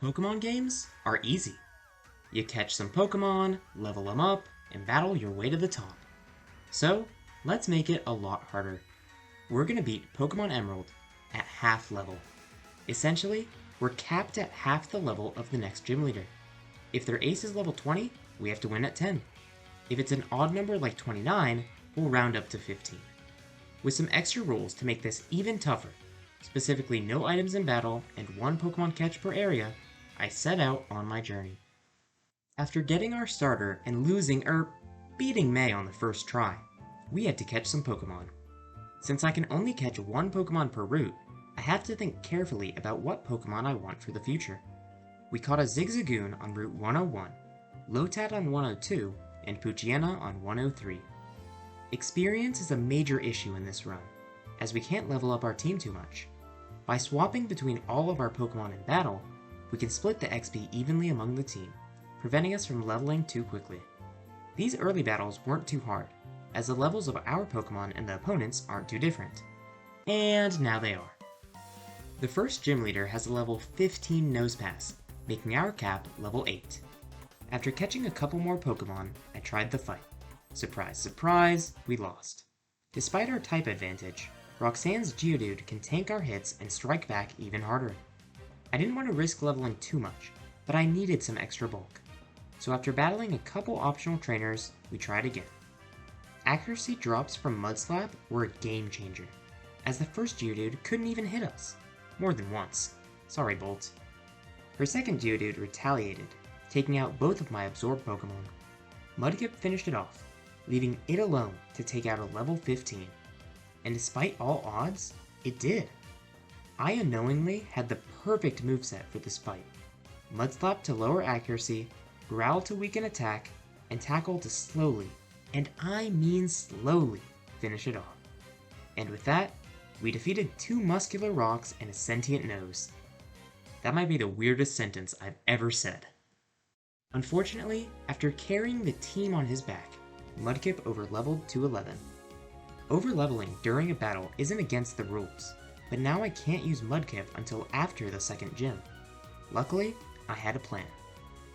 Pokemon games are easy. You catch some Pokemon, level them up, and battle your way to the top. So, let's make it a lot harder. We're gonna beat Pokemon Emerald at half level. Essentially, we're capped at half the level of the next gym leader. If their ace is level 20, we have to win at 10. If it's an odd number like 29, we'll round up to 15. With some extra rules to make this even tougher, specifically no items in battle and one Pokemon catch per area, I set out on my journey. After getting our starter and beating May on the first try, we had to catch some Pokemon. Since I can only catch one Pokemon per route, I have to think carefully about what Pokemon I want for the future. We caught a Zigzagoon on Route 101, Lotad on 102, and Poochyena on 103. Experience is a major issue in this run, as we can't level up our team too much. By swapping between all of our Pokemon in battle, we can split the XP evenly among the team, preventing us from leveling too quickly. These early battles weren't too hard, as the levels of our Pokemon and the opponents aren't too different. And now they are. The first gym leader has a level 15 Nosepass, making our cap level 8. After catching a couple more Pokemon, I tried the fight. Surprise, surprise, we lost. Despite our type advantage, Roxanne's Geodude can tank our hits and strike back even harder. I didn't want to risk leveling too much, but I needed some extra bulk. So after battling a couple optional trainers, we tried again. Accuracy drops from Mudslap were a game changer, as the first Geodude couldn't even hit us. More than once. Sorry, Bolt. Her second Geodude retaliated, taking out both of my absorbed Pokemon. Mudkip finished it off, leaving it alone to take out a level 15. And despite all odds, it did. I unknowingly had the perfect moveset for this fight. Mudslap to lower accuracy, Growl to weaken attack, and Tackle to slowly, and I mean slowly, finish it off. And with that, we defeated 2 muscular rocks and a sentient nose. That might be the weirdest sentence I've ever said. Unfortunately, after carrying the team on his back, Mudkip overleveled to 11. Overleveling during a battle isn't against the rules, but now I can't use Mudkip until after the second gym. Luckily, I had a plan.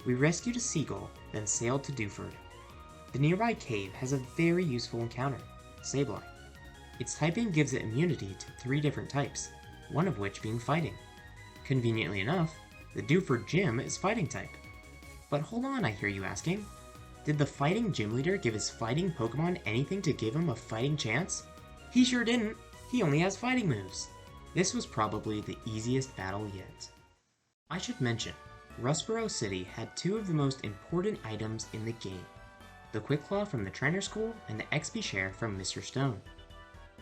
We rescued a seagull, then sailed to Dewford. The nearby cave has a very useful encounter, Sableye. Its typing gives it immunity to 3 different types, one of which being fighting. Conveniently enough, the Dewford gym is fighting type. But hold on, I hear you asking. Did the fighting gym leader give his fighting Pokemon anything to give him a fighting chance? He sure didn't. He only has fighting moves. This was probably the easiest battle yet. I should mention, Rustboro City had 2 of the most important items in the game. The Quick Claw from the Trainer School and the XP share from Mr. Stone.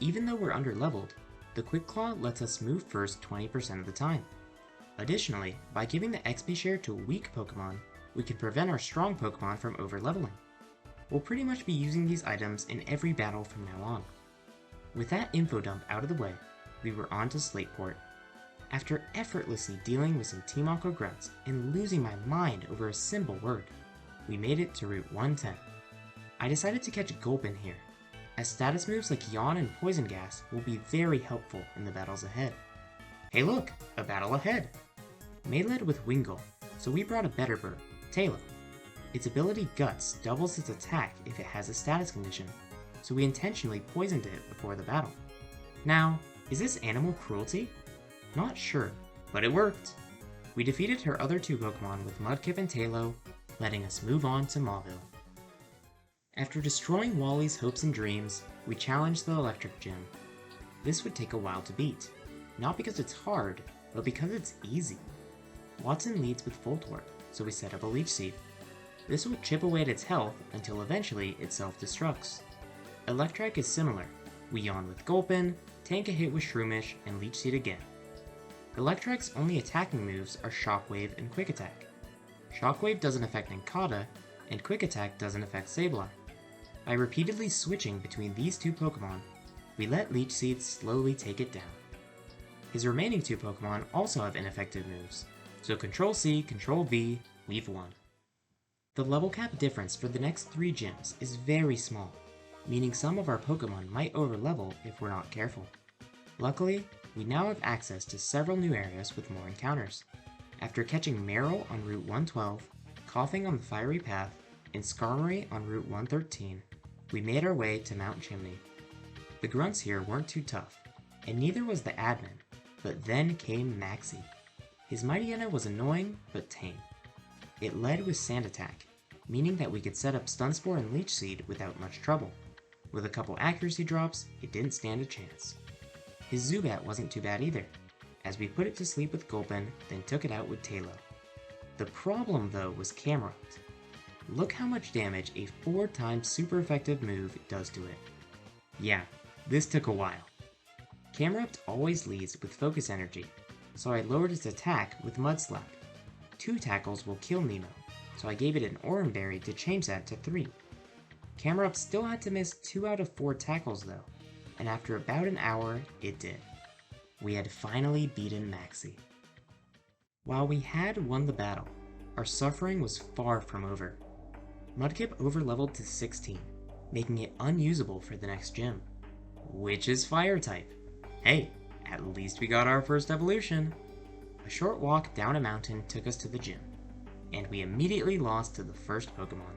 Even though we're underleveled, the Quick Claw lets us move first 20% of the time. Additionally, by giving the XP share to weak Pokemon, we can prevent our strong Pokemon from overleveling. We'll pretty much be using these items in every battle from now on. With that info dump out of the way, we were on to Slateport. After effortlessly dealing with some Team Aqua grunts and losing my mind over a simple word, we made it to Route 110. I decided to catch Gulpin here, as status moves like Yawn and Poison Gas will be very helpful in the battles ahead. Hey look, a battle ahead! May led with Wingull, so we brought a better bird, Tailo. Its ability Guts doubles its attack if it has a status condition, so we intentionally poisoned it before the battle. Now, is this animal cruelty? Not sure, but it worked. We defeated her other 2 Pokemon with Mudkip and Tailo, letting us move on to Mauville. After destroying Wally's hopes and dreams, we challenged the Electric Gym. This would take a while to beat, not because it's hard, but because it's easy. Watson leads with Voltorb, so we set up a Leech Seed. This will chip away at its health until eventually it self-destructs. Electrike is similar. We yawn with Gulpin, tank a hit with Shroomish, and Leech Seed again. Electrike's only attacking moves are Shockwave and Quick Attack. Shockwave doesn't affect Nincada, and Quick Attack doesn't affect Sableye. By repeatedly switching between these 2 Pokemon, we let Leech Seed slowly take it down. His remaining 2 Pokemon also have ineffective moves, so Control-C, Control-V, we've won. The level cap difference for the next 3 gyms is very small, meaning some of our Pokemon might overlevel if we're not careful. Luckily, we now have access to several new areas with more encounters. After catching Meryl on Route 112, Coughing on the Fiery Path, and Skarmory on Route 113, we made our way to Mount Chimney. The grunts here weren't too tough, and neither was the admin, but then came Maxie. His Mightyena was annoying, but tame. It led with Sand Attack, meaning that we could set up Stun Spore and Leech Seed without much trouble. With a couple accuracy drops, it didn't stand a chance. His Zubat wasn't too bad either, as we put it to sleep with Gulpin, then took it out with Tailo. The problem though was Camerupt. Look how much damage a 4-time super effective move does to it. Yeah, this took a while. Camerupt always leads with Focus Energy, so I lowered its attack with Mud Slap. 2 tackles will kill Nemo, so I gave it an Oran Berry to change that to 3. Camerupt still had to miss 2 out of 4 tackles though, and after about an hour, it did. We had finally beaten Maxie. While we had won the battle, our suffering was far from over. Mudkip overleveled to 16, making it unusable for the next gym, which is Fire type. Hey, at least we got our first evolution. A short walk down a mountain took us to the gym, and we immediately lost to the first Pokemon.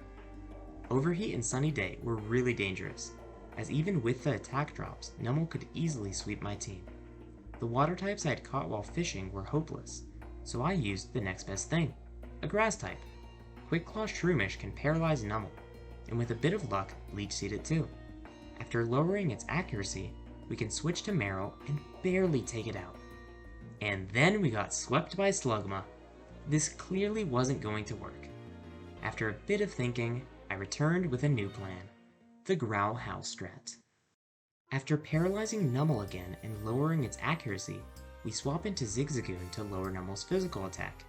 Overheat and Sunny Day were really dangerous, as even with the attack drops, Numel could easily sweep my team. The water types I had caught while fishing were hopeless, so I used the next best thing, a grass type. Quick Claw Shroomish can paralyze Numel, and with a bit of luck, Leech Seed it too. After lowering its accuracy, we can switch to Meryl and barely take it out. And then we got swept by Slugma. This clearly wasn't going to work. After a bit of thinking, I returned with a new plan, the Growl Howl strat. After paralyzing Numel again and lowering its accuracy, we swap into Zigzagoon to lower Numel's physical attack.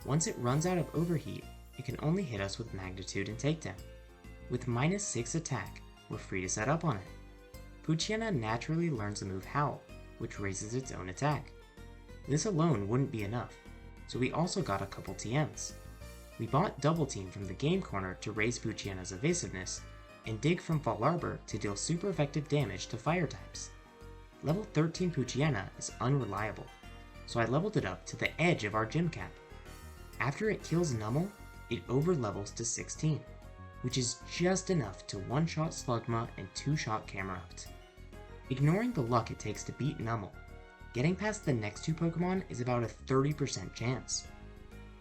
Once it runs out of Overheat, it can only hit us with Magnitude and Takedown. With -6 attack, we're free to set up on it. Poochyena naturally learns the move Howl, which raises its own attack. This alone wouldn't be enough, so we also got a couple TMs. We bought Double Team from the game corner to raise Poochyena's evasiveness, and Dig from Fall Arbor to deal super effective damage to fire types. Level 13 Poochyena is unreliable, so I leveled it up to the edge of our gym cap. After it kills Numel, it overlevels to 16, which is just enough to one-shot Slugma and two-shot Camerupt. Ignoring the luck it takes to beat Numel, getting past the next 2 Pokemon is about a 30% chance.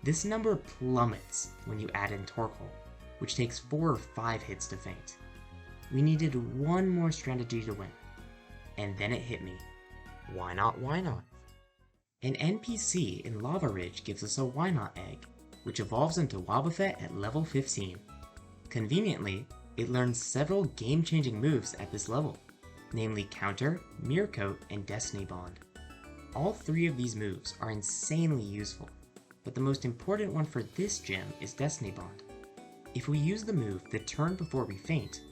This number plummets when you add in Torkoal, which takes 4 or 5 hits to faint. We needed one more strategy to win, and then it hit me. Why not, why not? An NPC in Lava Ridge gives us a Why Not egg, which evolves into Wobbuffet at level 15. Conveniently, it learns several game-changing moves at this level, namely Counter, Mirror Coat, and Destiny Bond. All 3 of these moves are insanely useful, but the most important one for this gym is Destiny Bond. If we use the move the turn before we faint,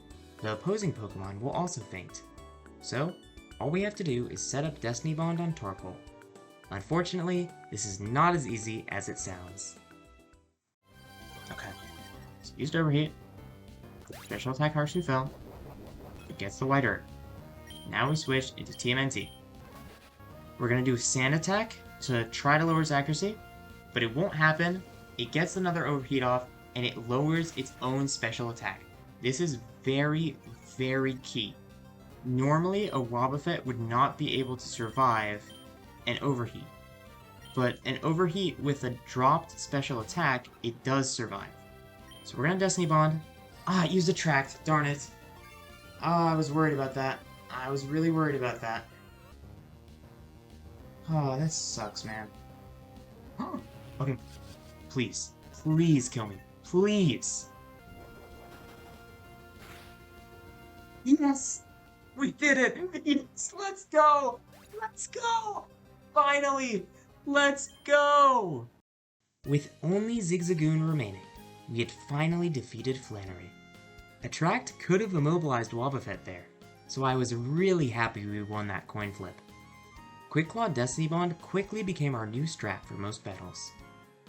the opposing Pokemon will also faint. So, all we have to do is set up Destiny Bond on Torkoal. Unfortunately, this is not as easy as it sounds. Okay, so used Overheat, Special Attack Harshly Fell, it gets the White Earth. Now we switch into TMNT. We're going to do Sand Attack to try to lower its accuracy, but it won't happen. It gets another Overheat off, and it lowers its own special attack. This is very, very key. Normally, a Wobbuffet would not be able to survive an Overheat, but an Overheat with a dropped special attack, it does survive. So we're going to Destiny Bond. It used Attract, darn it. I was worried about that. I was really worried about that. That sucks, man. Okay, please, please kill me. Please. Yes! We did it! Yes! Let's go! Let's go! Finally! Let's go! With only Zigzagoon remaining, we had finally defeated Flannery. Attract could have immobilized Wobbuffet there, so I was really happy we won that coin flip. Quick Claw Destiny Bond quickly became our new strat for most battles.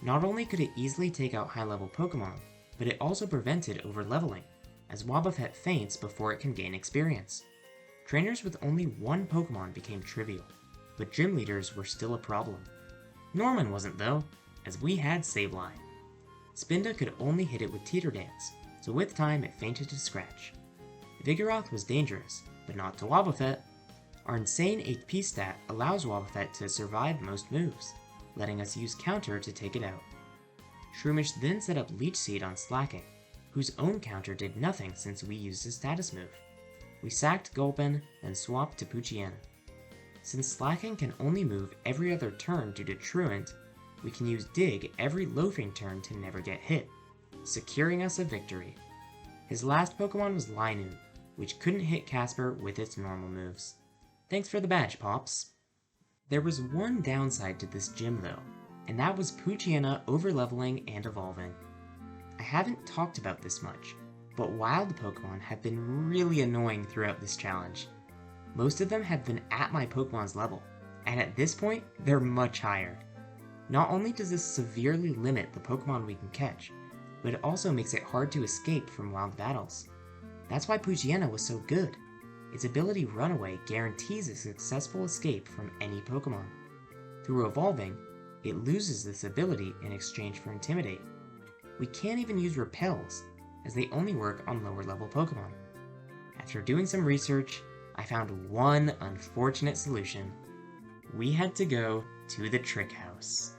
Not only could it easily take out high-level Pokemon, but it also prevented over-leveling, as Wobbuffet faints before it can gain experience. Trainers with only one Pokemon became trivial, but gym leaders were still a problem. Norman wasn't though. as we had Sableye. Spinda could only hit it with Teeter Dance, so with time it fainted to scratch. Vigoroth was dangerous, but not to Wobbuffet. Our insane HP stat allows Wobbuffet to survive most moves, letting us use Counter to take it out. Shroomish then set up Leech Seed on Slacking, whose own counter did nothing since we used his status move. We sacked Gulpin, then swapped to Poochyena. Since Slacking can only move every other turn due to Truant, we can use Dig every loafing turn to never get hit, securing us a victory. His last Pokemon was Linoone, which couldn't hit Casper with its normal moves. Thanks for the badge, Pops. There was one downside to this gym though, and that was Poochyena overleveling and evolving. I haven't talked about this much, but wild Pokemon have been really annoying throughout this challenge. Most of them have been at my Pokemon's level, and at this point, they're much higher. Not only does this severely limit the Pokemon we can catch, but it also makes it hard to escape from wild battles. That's why Poochyena was so good. Its ability Runaway guarantees a successful escape from any Pokemon. Through evolving, it loses this ability in exchange for Intimidate. We can't even use Repels, as they only work on lower level Pokemon. After doing some research, I found one unfortunate solution. We had to go to the Trick House.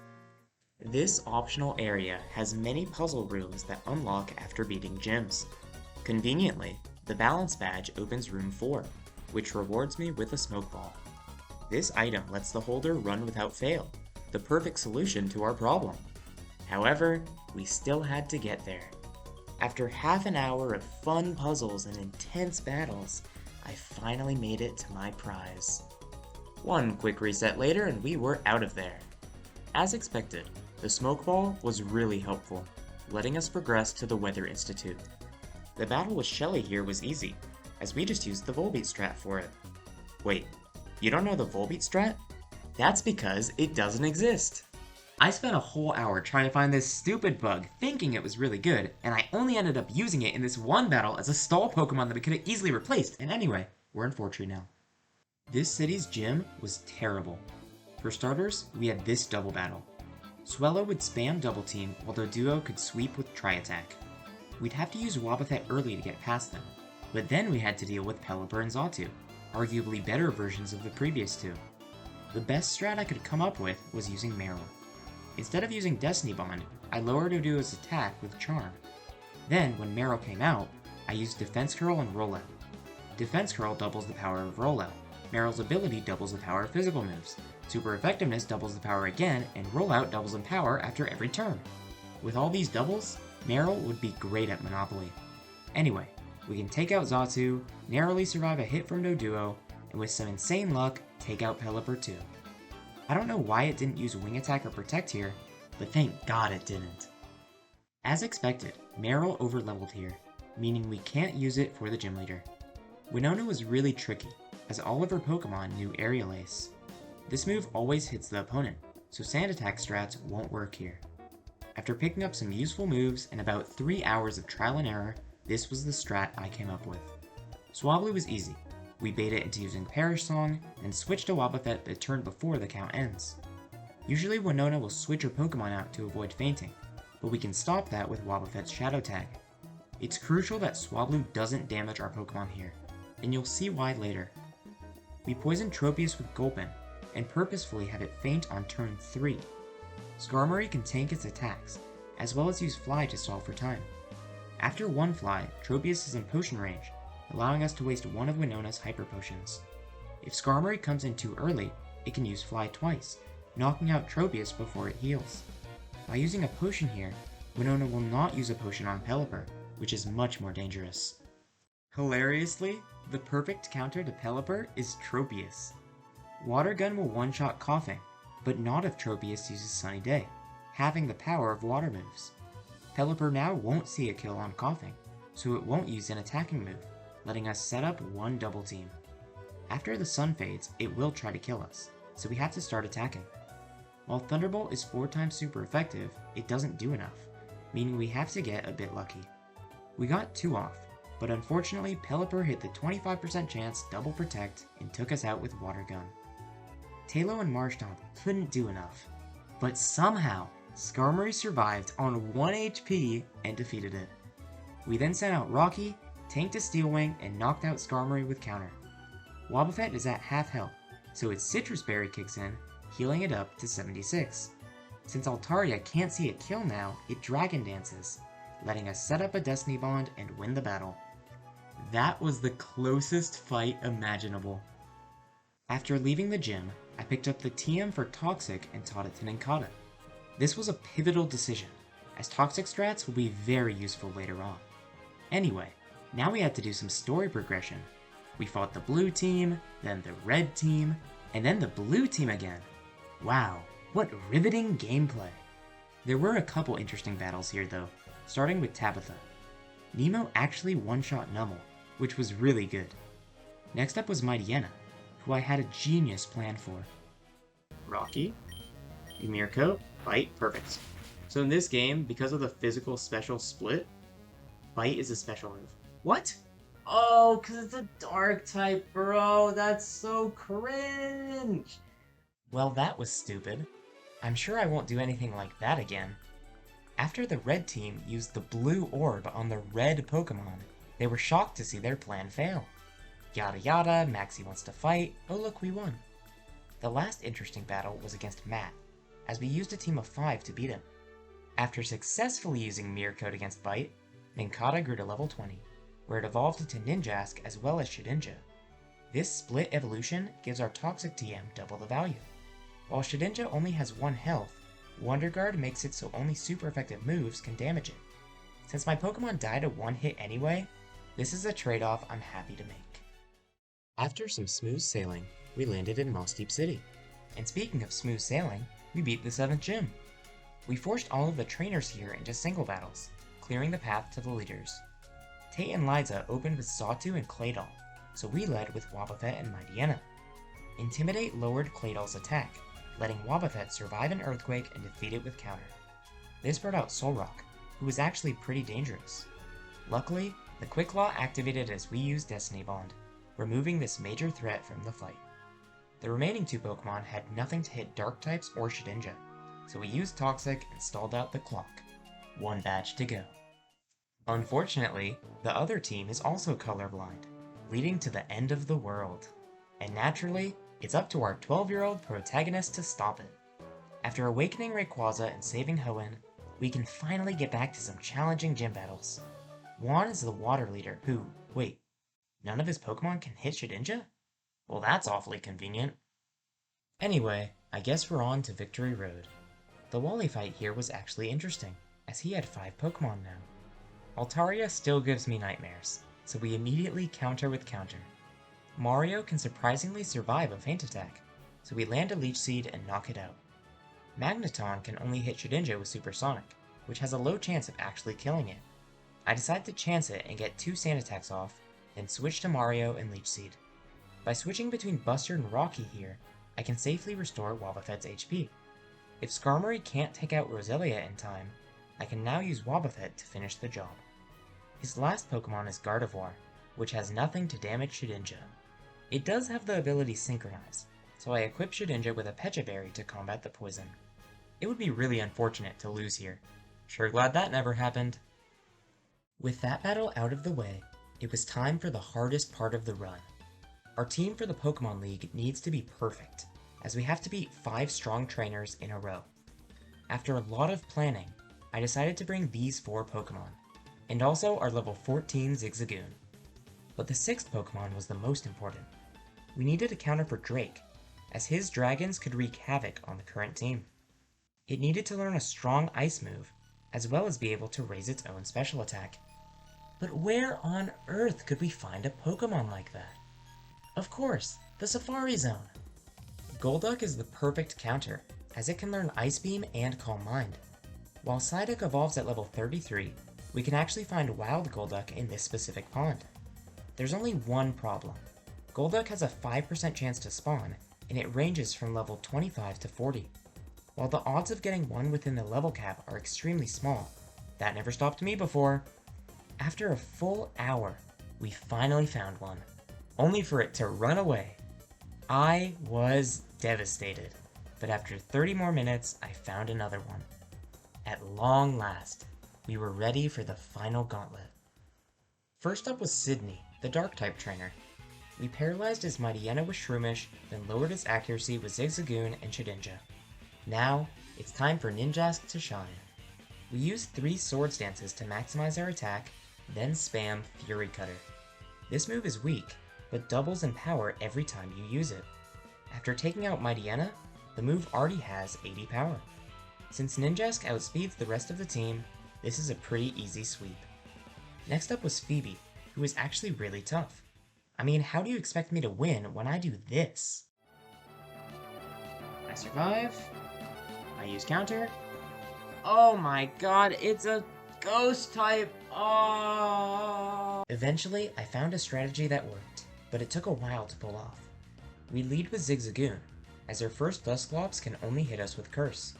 This optional area has many puzzle rooms that unlock after beating gyms. Conveniently, the Balance Badge opens room 4, which rewards me with a Smoke Ball. This item lets the holder run without fail, the perfect solution to our problem. However, we still had to get there. After half an hour of fun puzzles and intense battles, I finally made it to my prize. One quick reset later and we were out of there. As expected, the Smoke Ball was really helpful, letting us progress to the Weather Institute. The battle with Shelly here was easy, as we just used the Volbeat strat for it. Wait, you don't know the Volbeat strat? That's because it doesn't exist! I spent a whole hour trying to find this stupid bug, thinking it was really good, and I only ended up using it in this one battle as a stall Pokemon that we could have easily replaced, and anyway, we're in Fortree now. This city's gym was terrible. For starters, we had this double battle. Swellow would spam Double Team while Doduo could sweep with Tri-Attack. We'd have to use Wobbuffet early to get past them, but then we had to deal with Pelipper and Xatu, arguably better versions of the previous two. The best strat I could come up with was using Marill. Instead of using Destiny Bond, I lowered Doduo's attack with Charm. Then, when Marill came out, I used Defense Curl and Rollout. Defense Curl doubles the power of Rollout, Marill's ability doubles the power of physical moves, Super Effectiveness doubles the power again, and Rollout doubles in power after every turn. With all these doubles, Marill would be great at Monopoly. Anyway, we can take out Xatu, narrowly survive a hit from Doduo, and with some insane luck, take out Pelipper too. I don't know why it didn't use Wing Attack or Protect here, but thank God it didn't. As expected, Marill overleveled here, meaning we can't use it for the gym leader. Winona was really tricky, as all of her Pokemon knew Aerial Ace. This move always hits the opponent, so Sand Attack strats won't work here. After picking up some useful moves and about 3 hours of trial and error, this was the strat I came up with. Swablu was easy. We bait it into using Perish Song, and switch to Wobbuffet the turn before the count ends. Usually Winona will switch her Pokemon out to avoid fainting, but we can stop that with Wobbuffet's Shadow Tag. It's crucial that Swablu doesn't damage our Pokemon here, and you'll see why later. We poison Tropius with Gulpin, and purposefully have it faint on turn 3. Skarmory can tank its attacks, as well as use Fly to stall for time. After one Fly, Tropius is in potion range, allowing us to waste one of Winona's Hyper Potions. If Skarmory comes in too early, it can use Fly twice, knocking out Tropius before it heals. By using a potion here, Winona will not use a potion on Pelipper, which is much more dangerous. Hilariously, the perfect counter to Pelipper is Tropius. Water Gun will one-shot Coughing, but not if Tropius uses Sunny Day, having the power of water moves. Pelipper now won't see a kill on Coughing, so it won't use an attacking move, letting us set up one Double Team. After the sun fades, it will try to kill us, so we have to start attacking. While Thunderbolt is 4 times super effective, it doesn't do enough, meaning we have to get a bit lucky. We got 2 off, but unfortunately Pelipper hit the 25% chance double protect and took us out with Water Gun. Tailo and Marshtomp couldn't do enough, but somehow Skarmory survived on 1 HP and defeated it. We then sent out Rocky, tanked a Steel Wing, and knocked out Skarmory with counter. Wobbuffet is at half health, so its Citrus Berry kicks in, healing it up to 76. Since Altaria can't see a kill now, it Dragon Dances, letting us set up a Destiny Bond and win the battle. That was the closest fight imaginable. After leaving the gym, I picked up the TM for Toxic and taught it to Nincada. This was a pivotal decision, as Toxic strats will be very useful later on. Anyway, now we had to do some story progression. We fought the blue team, then the red team, and then the blue team again. Wow, what riveting gameplay! There were a couple interesting battles here though, starting with Tabitha. Nemo actually one-shot Nummel, which was really good. Next up was Mightyena, who I had a genius plan for. Rocky, Mirko, Bite, perfect. So in this game, because of the physical special split, Bite is a special move. What? Oh, because it's a dark type, bro. That's so cringe. Well, that was stupid. I'm sure I won't do anything like that again. After the red team used the blue orb on the red Pokemon, they were shocked to see their plan fail. Yada yada, Maxie wants to fight, oh look, we won. The last interesting battle was against Matt, as we used a team of 5 to beat him. After successfully using Mirror Coat against Bite, Nincada grew to level 20, where it evolved into Ninjask as well as Shedinja. This split evolution gives our Toxic TM double the value. While Shedinja only has 1 health, Wonder Guard makes it so only super effective moves can damage it. Since my Pokemon died a 1 hit anyway, this is a trade-off I'm happy to make. After some smooth sailing, we landed in Mossdeep City. And speaking of smooth sailing, we beat the 7th gym. We forced all of the trainers here into single battles, clearing the path to the leaders. Tate and Liza opened with Sawtooth and Claydol, so we led with Wobbuffet and Mightyena. Intimidate lowered Claydol's attack, letting Wobbuffet survive an earthquake and defeat it with counter. This brought out Solrock, who was actually pretty dangerous. Luckily, the Quick Claw activated as we used Destiny Bond, removing this major threat from the fight. The remaining 2 Pokemon had nothing to hit Dark types or Shedinja, so we used Toxic and stalled out the clock. 1 badge to go. Unfortunately, the other team is also colorblind, leading to the end of the world. And naturally, it's up to our 12-year-old protagonist to stop it. After awakening Rayquaza and saving Hoenn, we can finally get back to some challenging gym battles. Juan is the water leader who, wait, none of his Pokemon can hit Shedinja? Well, that's awfully convenient. Anyway, I guess we're on to Victory Road. The Wally fight here was actually interesting, as he had 5 Pokemon now. Altaria still gives me nightmares, so we immediately counter with counter. Mario can surprisingly survive a feint attack, so we land a Leech Seed and knock it out. Magneton can only hit Shedinja with Supersonic, which has a low chance of actually killing it. I decide to chance it and get 2 sand attacks off, then switch to Mario and Leech Seed. By switching between Buster and Rocky here, I can safely restore Wobbuffet's HP. If Skarmory can't take out Roselia in time, I can now use Wobbuffet to finish the job. His last Pokemon is Gardevoir, which has nothing to damage Shedinja. It does have the ability Synchronize, so I equip Shedinja with a Pecha Berry to combat the poison. It would be really unfortunate to lose here. Sure glad that never happened. With that battle out of the way, it was time for the hardest part of the run. Our team for the Pokemon League needs to be perfect, as we have to beat 5 strong trainers in a row. After a lot of planning, I decided to bring these 4 Pokemon, and also our level 14 Zigzagoon. But the 6th Pokemon was the most important. We needed a counter for Drake, as his dragons could wreak havoc on the current team. It needed to learn a strong ice move, as well as be able to raise its own special attack. But where on earth could we find a Pokemon like that? Of course, the Safari Zone! Golduck is the perfect counter, as it can learn Ice Beam and Calm Mind. While Psyduck evolves at level 33, we can actually find Wild Golduck in this specific pond. There's only one problem. Golduck has a 5% chance to spawn, and it ranges from level 25 to 40. While the odds of getting one within the level cap are extremely small, that never stopped me before. After a full hour, we finally found one, only for it to run away. I was devastated, but after 30 more minutes, I found another one. At long last, we were ready for the final gauntlet. First up was Sydney, the Dark-type trainer. We paralyzed his Mightyena with Shroomish, then lowered his accuracy with Zigzagoon and Shedinja. Now, it's time for Ninjask to shine. We used 3 Sword Stances to maximize our attack, then spam Fury Cutter. This move is weak, but doubles in power every time you use it. After taking out Mightyena, the move already has 80 power. Since Ninjask outspeeds the rest of the team, this is a pretty easy sweep. Next up was Phoebe, who is actually really tough. I mean, how do you expect me to win when I do this? I survive. I use counter. Oh my god, it's a ghost type! Oh! Eventually, I found a strategy that worked, but it took a while to pull off. We lead with Zigzagoon, as their first Dusclops can only hit us with Curse.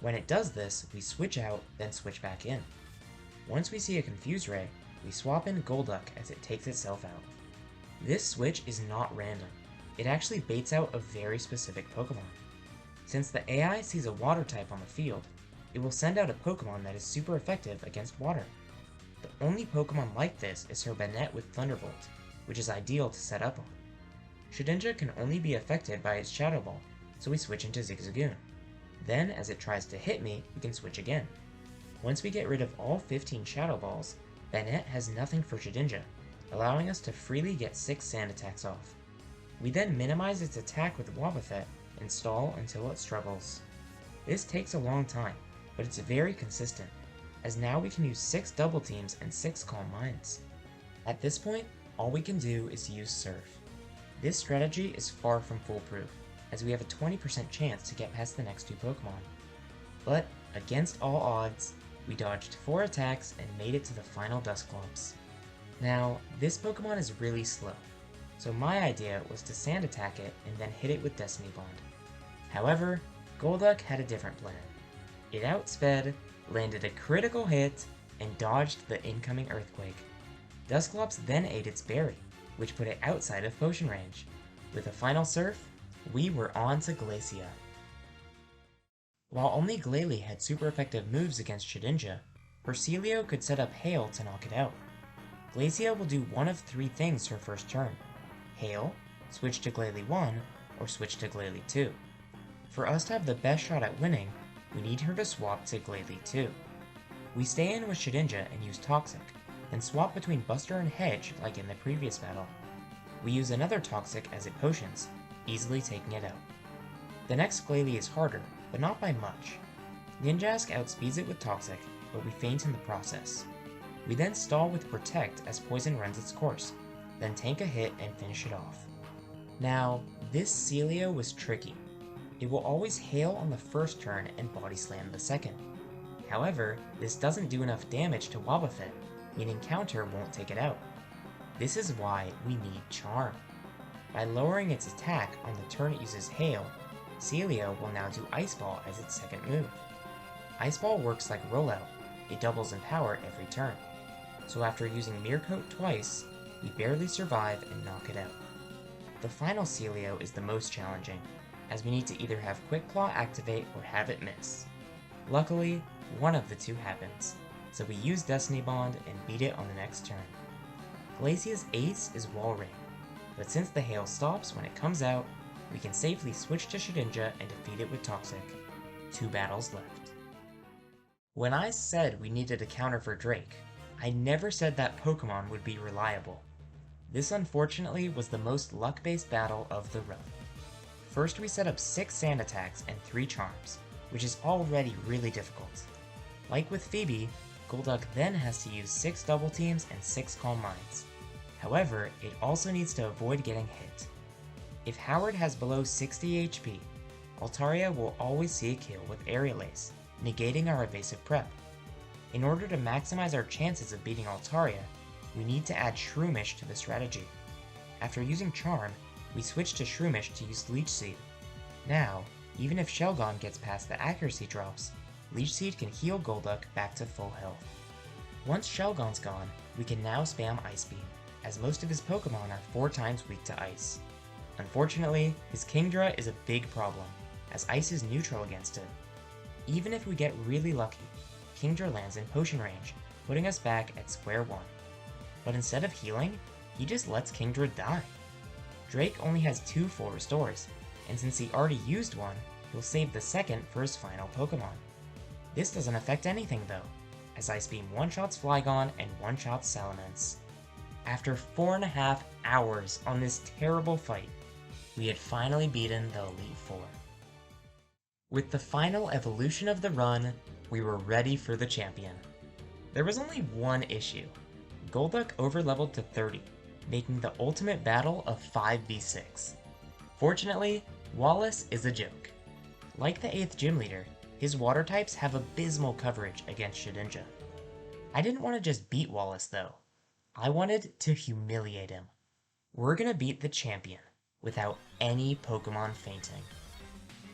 When it does this, we switch out, then switch back in. Once we see a Confuse Ray, we swap in Golduck as it takes itself out. This switch is not random. It actually baits out a very specific Pokemon. Since the AI sees a water type on the field, it will send out a Pokemon that is super effective against water. The only Pokemon like this is her Banette with Thunderbolt, which is ideal to set up on. Shedinja can only be affected by its Shadow Ball, so we switch into Zigzagoon. Then, as it tries to hit me, we can switch again. Once we get rid of all 15 Shadow Balls, Banette has nothing for Shedinja, allowing us to freely get 6 sand attacks off. We then minimize its attack with Wobbuffet and stall until it struggles. This takes a long time, but it's very consistent, as now we can use 6 double teams and 6 Calm Minds. At this point, all we can do is use Surf. This strategy is far from foolproof, as we have a 20% chance to get past the next 2 Pokemon. But, against all odds, we dodged 4 attacks and made it to the final Dusclops. Now, this Pokemon is really slow, so my idea was to sand attack it and then hit it with Destiny Bond. However, Golduck had a different plan. It outsped, landed a critical hit, and dodged the incoming Earthquake. Dusclops then ate its berry, which put it outside of potion range. With a final Surf, we were on to Glacia. While only Glalie had super effective moves against Shedinja, Hercelio could set up Hail to knock it out. Glacia will do one of 3 things her first turn: Hail, switch to Glalie 1, or switch to Glalie 2. For us to have the best shot at winning, we need her to swap to Glalie 2. We stay in with Shedinja and use Toxic, then swap between Buster and Hedge like in the previous battle. We use another Toxic as it potions, easily taking it out. The next Glalie is harder, but not by much. Ninjask outspeeds it with Toxic, but we faint in the process. We then stall with Protect as Poison runs its course, then tank a hit and finish it off. Now, this Celio was tricky. It will always Hail on the first turn and Body Slam the second. However, this doesn't do enough damage to Wobbuffet, meaning Counter won't take it out. This is why we need Charm. By lowering its attack on the turn it uses Hail, Celio will now do Ice Ball as its second move. Ice Ball works like Rollout, it doubles in power every turn. So after using Mirror Coat twice, we barely survive and knock it out. The final Celio is the most challenging, as we need to either have Quick Claw activate or have it miss. Luckily, one of the 2 happens, so we use Destiny Bond and beat it on the next turn. Glacia's ace is Wall Ring, but since the Hail stops when it comes out, we can safely switch to Shedinja and defeat it with Toxic. 2 battles left. When I said we needed a counter for Drake, I never said that Pokemon would be reliable. This unfortunately was the most luck-based battle of the run. First we set up 6 sand attacks and 3 charms, which is already really difficult. Like with Phoebe, Golduck then has to use 6 double teams and 6 Calm Minds. However, it also needs to avoid getting hit. If Howard has below 60 HP, Altaria will always see a kill with Aerial Ace, negating our evasive prep. In order to maximize our chances of beating Altaria, we need to add Shroomish to the strategy. After using Charm, we switch to Shroomish to use Leech Seed. Now, even if Shelgon gets past the accuracy drops, Leech Seed can heal Golduck back to full health. Once Shelgon's gone, we can now spam Ice Beam, as most of his Pokemon are 4 times weak to Ice. Unfortunately, his Kingdra is a big problem, as Ice is neutral against it. Even if we get really lucky, Kingdra lands in potion range, putting us back at square one. But instead of healing, he just lets Kingdra die. Drake only has 2 full restores, and since he already used one, he'll save the second for his final Pokemon. This doesn't affect anything though, as Ice Beam one-shots Flygon and one-shots Salamence. After 4.5 hours on this terrible fight, we had finally beaten the Elite Four. With the final evolution of the run, we were ready for the champion. There was only one issue. Golduck overleveled to 30, making the ultimate battle a 5v6. Fortunately, Wallace is a joke. Like the 8th gym leader, his water types have abysmal coverage against Shedinja. I didn't want to just beat Wallace though. I wanted to humiliate him. We're gonna beat the champion without any Pokemon fainting.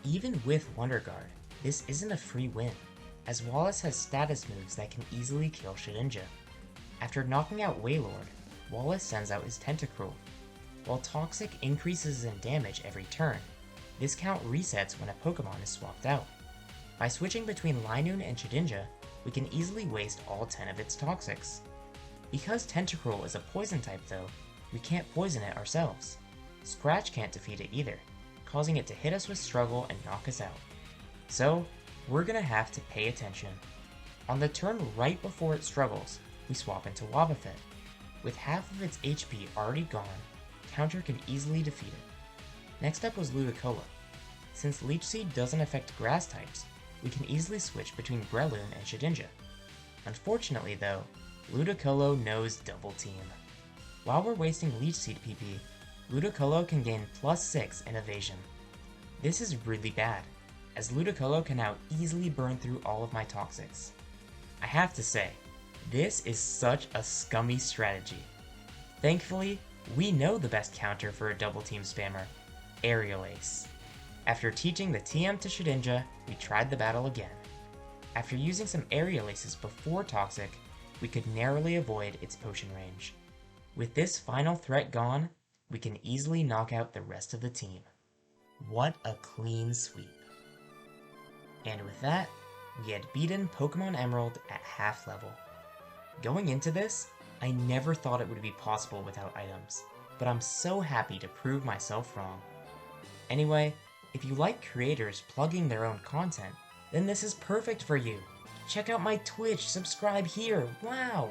Even with Wonder Guard, this isn't a free win, as Wallace has status moves that can easily kill Shedinja. After knocking out Wailord, Wallace sends out his Tentacruel. While Toxic increases in damage every turn, this count resets when a Pokemon is swapped out. By switching between Linoone and Shedinja, we can easily waste all 10 of its Toxics. Because Tentacruel is a poison type though, we can't poison it ourselves. Scratch can't defeat it either, causing it to hit us with Struggle and knock us out. So, we're gonna have to pay attention. On the turn right before it struggles, we swap into Wobbuffet. With half of its HP already gone, Counter can easily defeat it. Next up was Ludicolo. Since Leech Seed doesn't affect grass types, we can easily switch between Breloom and Shedinja. Unfortunately though, Ludicolo knows Double Team. While we're wasting Leech Seed PP, Ludicolo can gain +6 in evasion. This is really bad, as Ludicolo can now easily burn through all of my Toxics. I have to say, this is such a scummy strategy. Thankfully, we know the best counter for a Double Team spammer, Aerial Ace. After teaching the TM to Shedinja, we tried the battle again. After using some Aerial Aces before Toxic, we could narrowly avoid its potion range. With this final threat gone, we can easily knock out the rest of the team. What a clean sweep. And with that, we had beaten Pokemon Emerald at half level. Going into this, I never thought it would be possible without items, but I'm so happy to prove myself wrong. Anyway, if you like creators plugging their own content, then this is perfect for you. Check out my Twitch, subscribe here, wow!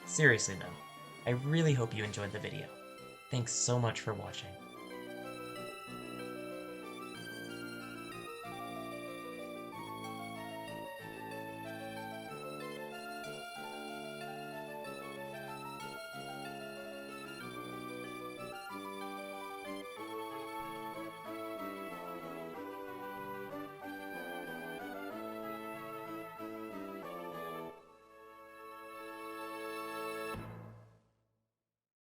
Seriously though, I really hope you enjoyed the video. Thanks so much for watching.